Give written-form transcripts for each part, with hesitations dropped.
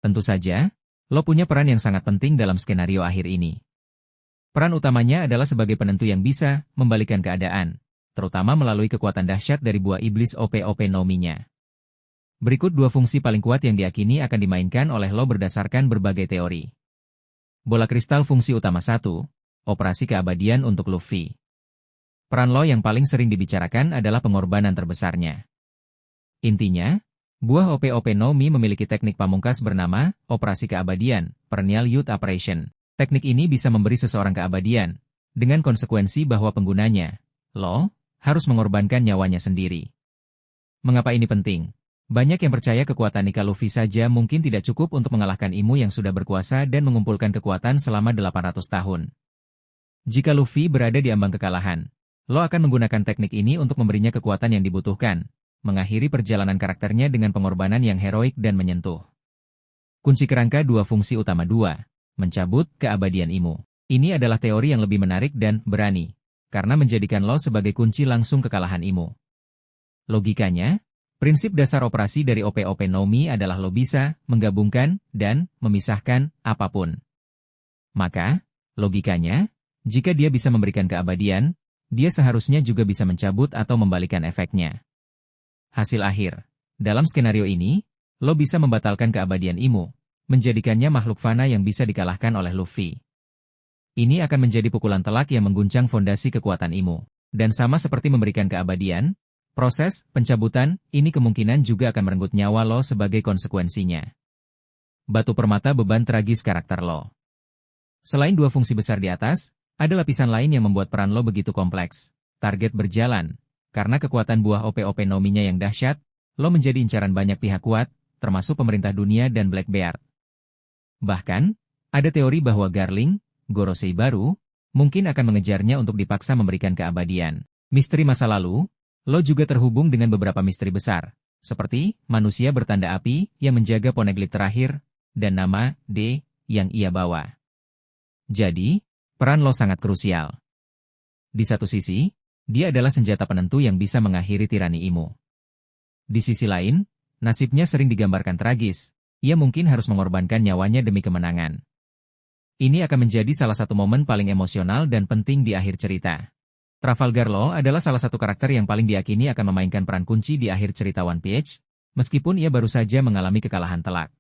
Tentu saja, lo punya peran yang sangat penting dalam skenario akhir ini. Peran utamanya adalah sebagai penentu yang bisa membalikkan keadaan, terutama melalui kekuatan dahsyat dari buah iblis OP-OP No-Mi-nya. Berikut dua fungsi paling kuat yang diyakini akan dimainkan oleh lo berdasarkan berbagai teori. Bola kristal fungsi utama 1, operasi keabadian untuk Luffy. Peran lo yang paling sering dibicarakan adalah pengorbanan terbesarnya. Intinya, buah OP-OP No-Mi memiliki teknik pamungkas bernama operasi keabadian, Perennial Youth Operation. Teknik ini bisa memberi seseorang keabadian, dengan konsekuensi bahwa penggunanya, lo, harus mengorbankan nyawanya sendiri. Mengapa ini penting? Banyak yang percaya kekuatan Nika Luffy saja mungkin tidak cukup untuk mengalahkan Imu yang sudah berkuasa dan mengumpulkan kekuatan selama 800 tahun. Jika Luffy berada di ambang kekalahan, lo akan menggunakan teknik ini untuk memberinya kekuatan yang dibutuhkan, mengakhiri perjalanan karakternya dengan pengorbanan yang heroik dan menyentuh. Kunci kerangka dua fungsi utama 2. Mencabut keabadian Imu. Ini adalah teori yang lebih menarik dan berani, karena menjadikan lo sebagai kunci langsung kekalahan Imu. Logikanya, prinsip dasar operasi dari OP-OP No-Mi adalah lo bisa menggabungkan dan memisahkan apapun. Maka, logikanya, jika dia bisa memberikan keabadian, dia seharusnya juga bisa mencabut atau membalikan efeknya. Hasil akhir, dalam skenario ini, lo bisa membatalkan keabadian Imu, menjadikannya makhluk fana yang bisa dikalahkan oleh Luffy. Ini akan menjadi pukulan telak yang mengguncang fondasi kekuatan Imu. Dan sama seperti memberikan keabadian, proses pencabutan ini kemungkinan juga akan merenggut nyawa lo sebagai konsekuensinya. Batu permata beban tragis karakter lo. Selain dua fungsi besar di atas, ada lapisan lain yang membuat peran lo begitu kompleks. Target berjalan. Karena kekuatan buah OP-OP No-Mi-nya yang dahsyat, lo menjadi incaran banyak pihak kuat, termasuk pemerintah dunia dan Blackbeard. Bahkan, ada teori bahwa Garling, Gorosei baru, mungkin akan mengejarnya untuk dipaksa memberikan keabadian. Misteri masa lalu, lo juga terhubung dengan beberapa misteri besar, seperti manusia bertanda api yang menjaga Poneglyph terakhir, dan nama D yang ia bawa. Jadi, peran lo sangat krusial. Di satu sisi, dia adalah senjata penentu yang bisa mengakhiri tirani Imu. Di sisi lain, nasibnya sering digambarkan tragis. Ia mungkin harus mengorbankan nyawanya demi kemenangan. Ini akan menjadi salah satu momen paling emosional dan penting di akhir cerita. Trafalgar Law adalah salah satu karakter yang paling diyakini akan memainkan peran kunci di akhir cerita One Piece, meskipun ia baru saja mengalami kekalahan telak.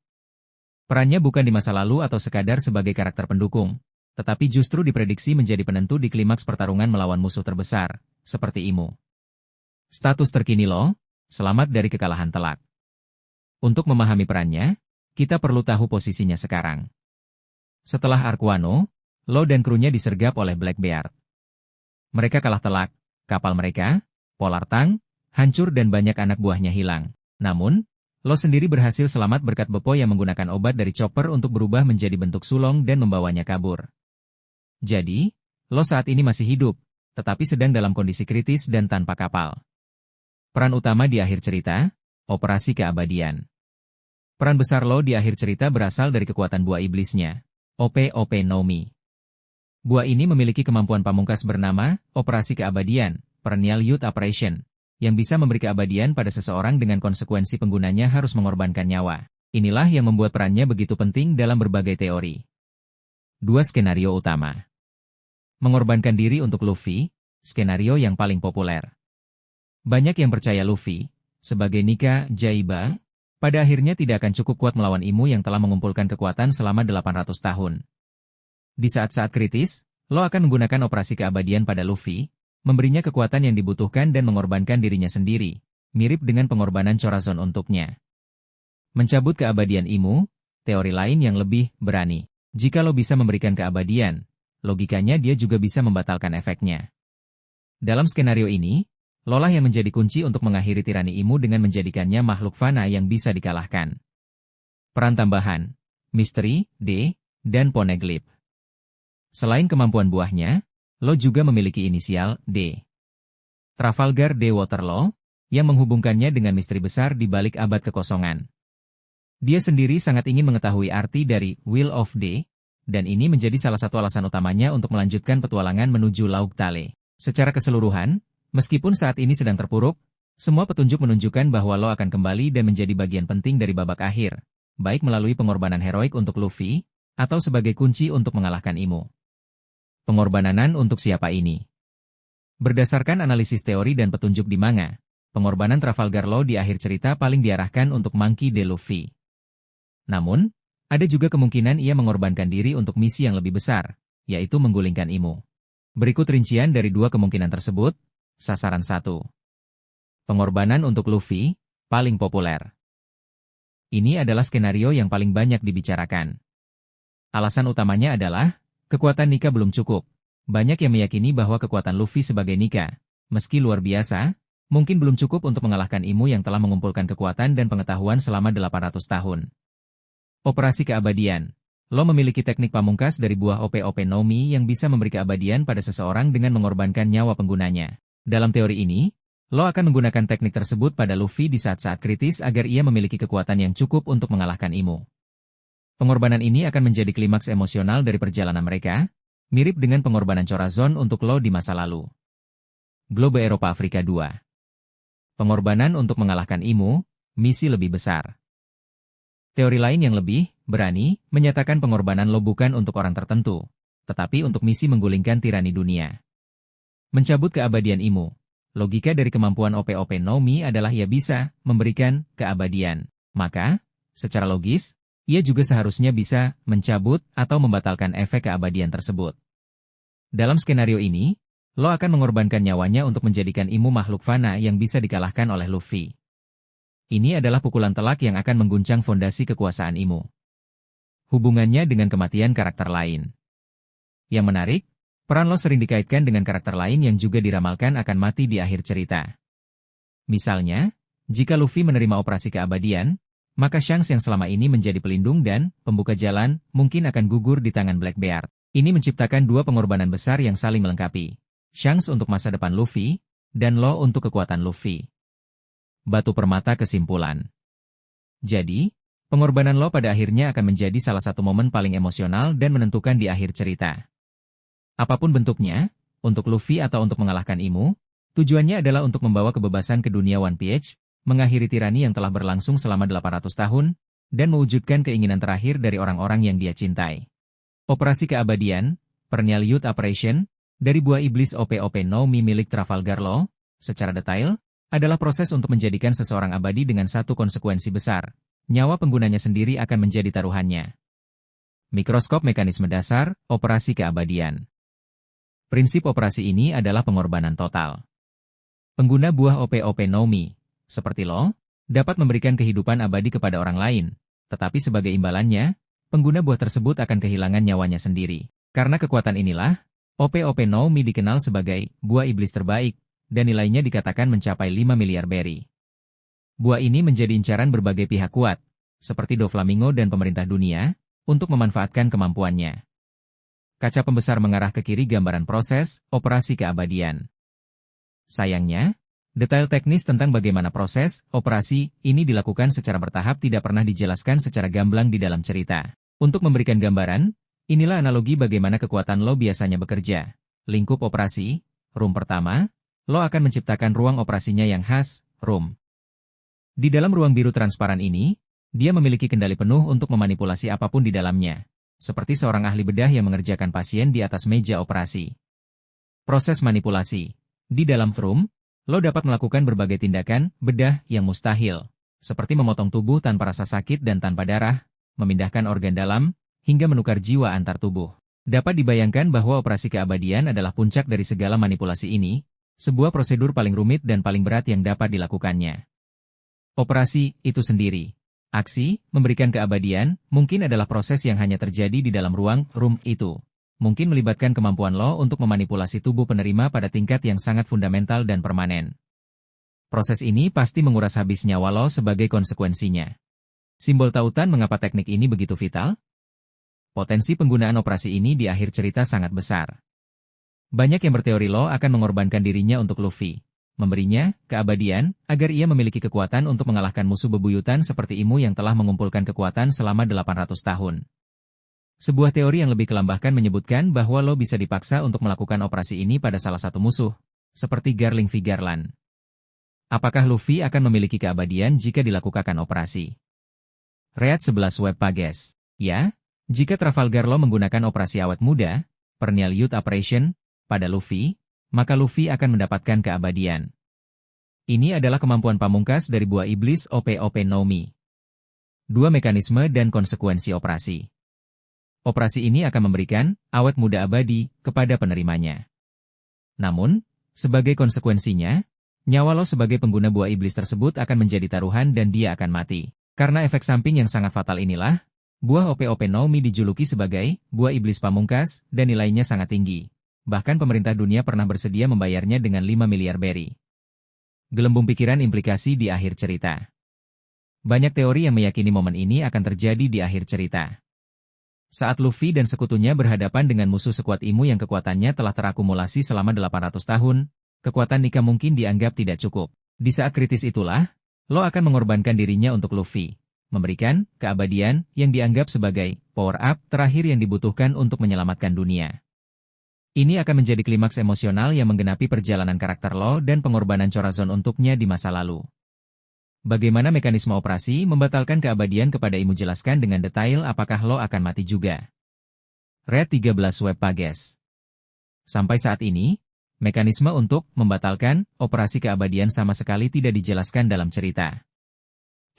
Perannya bukan di masa lalu atau sekadar sebagai karakter pendukung, tetapi justru diprediksi menjadi penentu di klimaks pertarungan melawan musuh terbesar, seperti Imu. Status terkini Law, selamat dari kekalahan telak. Untuk memahami perannya, kita perlu tahu posisinya sekarang. Setelah Arkwano, Law dan krunya disergap oleh Blackbeard. Mereka kalah telak, kapal mereka, Polar Tang, hancur dan banyak anak buahnya hilang. Namun, Law sendiri berhasil selamat berkat Beppo yang menggunakan obat dari Chopper untuk berubah menjadi bentuk sulong dan membawanya kabur. Jadi, Law saat ini masih hidup, tetapi sedang dalam kondisi kritis dan tanpa kapal. Peran utama di akhir cerita, operasi keabadian. Peran besar Law di akhir cerita berasal dari kekuatan buah iblisnya, OP-OP No-Mi. Buah ini memiliki kemampuan pamungkas bernama operasi keabadian, Perennial Youth Operation, yang bisa memberi keabadian pada seseorang dengan konsekuensi penggunanya harus mengorbankan nyawa. Inilah yang membuat perannya begitu penting dalam berbagai teori. Dua skenario utama. Mengorbankan diri untuk Luffy, skenario yang paling populer. Banyak yang percaya Luffy, sebagai Nika Jaiba, pada akhirnya tidak akan cukup kuat melawan Imu yang telah mengumpulkan kekuatan selama 800 tahun. Di saat-saat kritis, Law akan menggunakan operasi keabadian pada Luffy, memberinya kekuatan yang dibutuhkan dan mengorbankan dirinya sendiri, mirip dengan pengorbanan Chorazon untuknya. Mencabut keabadian Imu, teori lain yang lebih berani. Jika Law bisa memberikan keabadian, logikanya dia juga bisa membatalkan efeknya. Dalam skenario ini, Law lah yang menjadi kunci untuk mengakhiri tirani Imu dengan menjadikannya makhluk fana yang bisa dikalahkan. Peran tambahan, Misteri, D, dan Poneglyph. Selain kemampuan buahnya, Law juga memiliki inisial D. Trafalgar D. Waterloo, yang menghubungkannya dengan misteri besar di balik abad kekosongan. Dia sendiri sangat ingin mengetahui arti dari Will of D, dan ini menjadi salah satu alasan utamanya untuk melanjutkan petualangan menuju Laut Tale. Secara keseluruhan, meskipun saat ini sedang terpuruk, semua petunjuk menunjukkan bahwa Law akan kembali dan menjadi bagian penting dari babak akhir, baik melalui pengorbanan heroik untuk Luffy, atau sebagai kunci untuk mengalahkan Imu. Pengorbanan untuk siapa ini? Berdasarkan analisis teori dan petunjuk di manga, pengorbanan Trafalgar Law di akhir cerita paling diarahkan untuk Monkey D. Luffy. Namun, ada juga kemungkinan ia mengorbankan diri untuk misi yang lebih besar, yaitu menggulingkan Imu. Berikut rincian dari dua kemungkinan tersebut. Sasaran 1. Pengorbanan untuk Luffy, paling populer. Ini adalah skenario yang paling banyak dibicarakan. Alasan utamanya adalah, kekuatan Nika belum cukup. Banyak yang meyakini bahwa kekuatan Luffy sebagai Nika, meski luar biasa, mungkin belum cukup untuk mengalahkan Imu yang telah mengumpulkan kekuatan dan pengetahuan selama 800 tahun. Operasi keabadian. Law memiliki teknik pamungkas dari buah OP-OP no Mi yang bisa memberi keabadian pada seseorang dengan mengorbankan nyawa penggunanya. Dalam teori ini, Law akan menggunakan teknik tersebut pada Luffy di saat-saat kritis agar ia memiliki kekuatan yang cukup untuk mengalahkan Imu. Pengorbanan ini akan menjadi klimaks emosional dari perjalanan mereka, mirip dengan pengorbanan Corazon untuk Law di masa lalu. Globe Eropa Afrika 2. Pengorbanan untuk mengalahkan Imu, misi lebih besar. Teori lain yang lebih berani menyatakan pengorbanan Law bukan untuk orang tertentu, tetapi untuk misi menggulingkan tirani dunia. Mencabut keabadian Imu. Logika dari kemampuan OP-OP no Mi adalah ia bisa memberikan keabadian. Maka, secara logis, ia juga seharusnya bisa mencabut atau membatalkan efek keabadian tersebut. Dalam skenario ini, Law akan mengorbankan nyawanya untuk menjadikan Imu makhluk fana yang bisa dikalahkan oleh Luffy. Ini adalah pukulan telak yang akan mengguncang fondasi kekuasaan Imu. Hubungannya dengan kematian karakter lain. Yang menarik, peran Law sering dikaitkan dengan karakter lain yang juga diramalkan akan mati di akhir cerita. Misalnya, jika Luffy menerima operasi keabadian, maka Shanks yang selama ini menjadi pelindung dan pembuka jalan mungkin akan gugur di tangan Blackbeard. Ini menciptakan dua pengorbanan besar yang saling melengkapi. Shanks untuk masa depan Luffy, dan Law untuk kekuatan Luffy. Batu permata kesimpulan. Jadi, pengorbanan Law pada akhirnya akan menjadi salah satu momen paling emosional dan menentukan di akhir cerita. Apapun bentuknya, untuk Luffy atau untuk mengalahkan Imu, tujuannya adalah untuk membawa kebebasan ke dunia One Piece, mengakhiri tirani yang telah berlangsung selama 800 tahun, dan mewujudkan keinginan terakhir dari orang-orang yang dia cintai. Operasi keabadian, Perennial Youth Operation, dari buah iblis OP-OP no Mi milik Trafalgar Law, secara detail, adalah proses untuk menjadikan seseorang abadi dengan satu konsekuensi besar. Nyawa penggunanya sendiri akan menjadi taruhannya. Mikroskop mekanisme dasar, operasi keabadian. Prinsip operasi ini adalah pengorbanan total. Pengguna buah OP-OP no Mi, seperti Law, dapat memberikan kehidupan abadi kepada orang lain, tetapi sebagai imbalannya, pengguna buah tersebut akan kehilangan nyawanya sendiri. Karena kekuatan inilah, OP-OP no Mi dikenal sebagai buah iblis terbaik, dan nilainya dikatakan mencapai 5 miliar berry. Buah ini menjadi incaran berbagai pihak kuat, seperti Doflamingo dan pemerintah dunia, untuk memanfaatkan kemampuannya. Kaca pembesar mengarah ke kiri gambaran proses, operasi keabadian. Sayangnya, detail teknis tentang bagaimana proses, operasi, ini dilakukan secara bertahap tidak pernah dijelaskan secara gamblang di dalam cerita. Untuk memberikan gambaran, inilah analogi bagaimana kekuatan Law biasanya bekerja. Lingkup operasi, room pertama, Law akan menciptakan ruang operasinya yang khas, room. Di dalam ruang biru transparan ini, dia memiliki kendali penuh untuk memanipulasi apapun di dalamnya. Seperti seorang ahli bedah yang mengerjakan pasien di atas meja operasi. Proses manipulasi. Di dalam room, Law dapat melakukan berbagai tindakan bedah yang mustahil, seperti memotong tubuh tanpa rasa sakit dan tanpa darah, memindahkan organ dalam, hingga menukar jiwa antar tubuh. Dapat dibayangkan bahwa operasi keabadian adalah puncak dari segala manipulasi ini, sebuah prosedur paling rumit dan paling berat yang dapat dilakukannya. Operasi itu sendiri. Aksi, memberikan keabadian, mungkin adalah proses yang hanya terjadi di dalam ruang, room itu. Mungkin melibatkan kemampuan Law untuk memanipulasi tubuh penerima pada tingkat yang sangat fundamental dan permanen. Proses ini pasti menguras habis nyawa Law sebagai konsekuensinya. Simbol tautan mengapa teknik ini begitu vital? Potensi penggunaan operasi ini di akhir cerita sangat besar. Banyak yang berteori Law akan mengorbankan dirinya untuk Luffy. Memberinya keabadian agar ia memiliki kekuatan untuk mengalahkan musuh bebuyutan seperti Imu yang telah mengumpulkan kekuatan selama 800 tahun. Sebuah teori yang lebih kelambahkan menyebutkan bahwa Law bisa dipaksa untuk melakukan operasi ini pada salah satu musuh, seperti Garling V. Garland. Apakah Luffy akan memiliki keabadian jika dilakukan operasi? Read 11 Web Pages. Ya, jika Trafalgar Law menggunakan operasi awet muda, Perennial Youth Operation, pada Luffy, maka Luffy akan mendapatkan keabadian. Ini adalah kemampuan pamungkas dari buah iblis OP-OP no Mi. 2 mekanisme dan konsekuensi operasi. Operasi ini akan memberikan awet muda abadi kepada penerimanya. Namun, sebagai konsekuensinya, nyawa Law sebagai pengguna buah iblis tersebut akan menjadi taruhan dan dia akan mati. Karena efek samping yang sangat fatal inilah, buah OP-OP no Mi dijuluki sebagai buah iblis pamungkas dan nilainya sangat tinggi. Bahkan pemerintah dunia pernah bersedia membayarnya dengan 5 miliar berry. Gelembung pikiran implikasi di akhir cerita. Banyak teori yang meyakini momen ini akan terjadi di akhir cerita. Saat Luffy dan sekutunya berhadapan dengan musuh sekuat Imu yang kekuatannya telah terakumulasi selama 800 tahun, kekuatan Nika mungkin dianggap tidak cukup. Di saat kritis itulah, Law akan mengorbankan dirinya untuk Luffy, memberikan keabadian yang dianggap sebagai power-up terakhir yang dibutuhkan untuk menyelamatkan dunia. Ini akan menjadi klimaks emosional yang menggenapi perjalanan karakter Law dan pengorbanan Chorazon untuknya di masa lalu. Bagaimana mekanisme operasi membatalkan keabadian kepada Imu jelaskan dengan detail apakah Law akan mati juga. Read 13 Web Pages. Sampai saat ini, mekanisme untuk membatalkan operasi keabadian sama sekali tidak dijelaskan dalam cerita.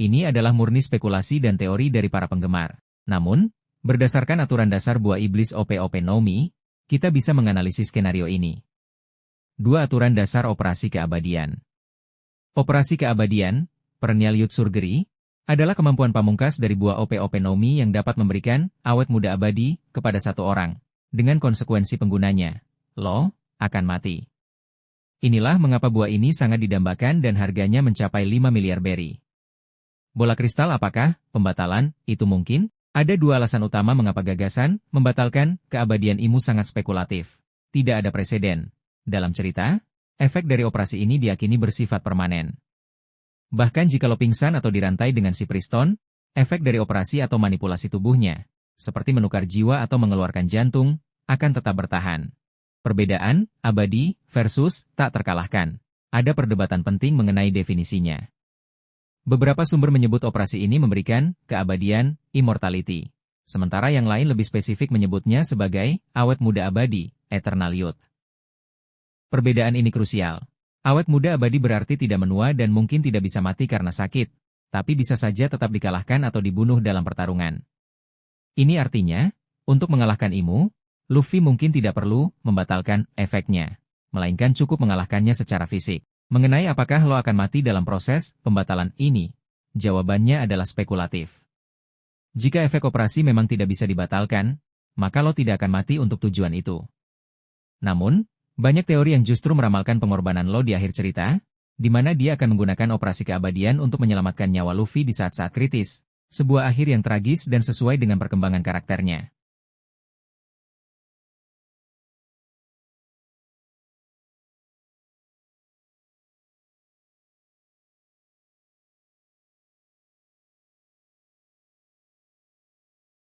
Ini adalah murni spekulasi dan teori dari para penggemar. Namun, berdasarkan aturan dasar buah iblis OP-OP no Mi, kita bisa menganalisis skenario ini. 2 aturan dasar operasi keabadian. Operasi keabadian, Perennial Youth Surgery, adalah kemampuan pamungkas dari buah OP-OP no Mi yang dapat memberikan awet muda abadi kepada satu orang, dengan konsekuensi penggunanya, Law, akan mati. Inilah mengapa buah ini sangat didambakan dan harganya mencapai 5 miliar berry. Bola kristal apakah pembatalan itu mungkin? Ada 2 alasan utama mengapa gagasan membatalkan keabadian Imu sangat spekulatif. Tidak ada preseden. Dalam cerita, efek dari operasi ini diyakini bersifat permanen. Bahkan jika Law pingsan atau dirantai dengan si Priston, efek dari operasi atau manipulasi tubuhnya, seperti menukar jiwa atau mengeluarkan jantung, akan tetap bertahan. Perbedaan, abadi, versus, tak terkalahkan. Ada perdebatan penting mengenai definisinya. Beberapa sumber menyebut operasi ini memberikan keabadian, immortality. Sementara yang lain lebih spesifik menyebutnya sebagai awet muda abadi, eternal youth. Perbedaan ini krusial. Awet muda abadi berarti tidak menua dan mungkin tidak bisa mati karena sakit, tapi bisa saja tetap dikalahkan atau dibunuh dalam pertarungan. Ini artinya, untuk mengalahkan Imu, Luffy mungkin tidak perlu membatalkan efeknya, melainkan cukup mengalahkannya secara fisik. Mengenai apakah Law akan mati dalam proses pembatalan ini, jawabannya adalah spekulatif. Jika efek operasi memang tidak bisa dibatalkan, maka Law tidak akan mati untuk tujuan itu. Namun, banyak teori yang justru meramalkan pengorbanan Law di akhir cerita, di mana dia akan menggunakan operasi keabadian untuk menyelamatkan nyawa Luffy di saat-saat kritis, sebuah akhir yang tragis dan sesuai dengan perkembangan karakternya.